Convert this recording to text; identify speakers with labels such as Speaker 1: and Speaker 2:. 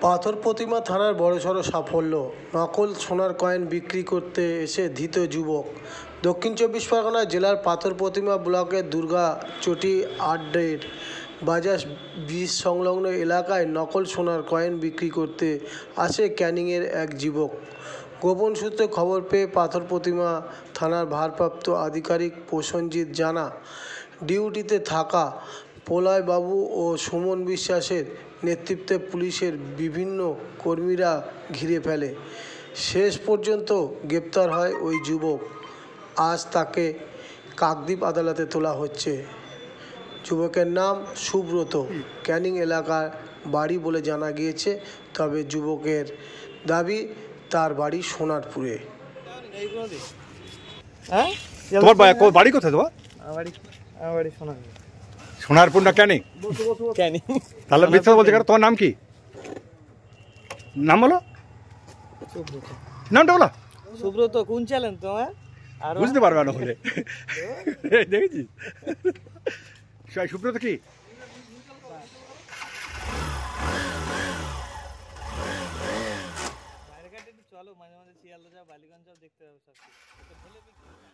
Speaker 1: পাথর প্রতিমা থানার বড়সড় সাফল্য, নকল সোনার কয়েন বিক্রি করতে এসে ধৃত যুবক। দক্ষিণ চব্বিশ পরগনা জেলার পাথর প্রতিমা ব্লকের দুর্গাচটি আড্ডের বাজার ব্রিজ সংলগ্ন এলাকায় নকল সোনার কয়েন বিক্রি করতে আসে ক্যানিংয়ের এক যুবক। গোপন সূত্রে খবর পেয়ে পাথর প্রতিমা থানার ভারপ্রাপ্ত আধিকারিক প্রসেনজিৎ জানা, ডিউটিতে থাকা প্রলয়বাবু ও সুমন বিশ্বাসের নেতৃত্বে পুলিশের বিভিন্ন কর্মীরা ঘিরে ফেলে। শেষ পর্যন্ত গ্রেপ্তার হয় ওই যুবক। আজ তাকে কাকদ্বীপ আদালতে তোলা হচ্ছে। যুবকের নাম সুব্রত, ক্যানিং এলাকার বাড়ি বলে জানা গিয়েছে। তবে যুবকের দাবি তার বাড়ি সোনারপুরে।
Speaker 2: তোমার বাড়ি কোথায়? তোমার
Speaker 3: বাড়ি সোনারপুর।
Speaker 2: সোনারপুর না ক্যানিং?
Speaker 3: ক্যানিং।
Speaker 2: তাহলে মিথ্যা বলছে কেন? তোমার নাম কি? নাম বলো, নামটা বলো।
Speaker 3: সুব্রত। কোন চ্যালেঞ্জ তোমার? আর
Speaker 2: বুঝতে পারবে না হলে দেখেছি। সুব্রত কি?
Speaker 3: চলো মাঝে মাঝে শিয়ালদা যাও, বালিগঞ্জ যাও, দেখতে পাবো সব।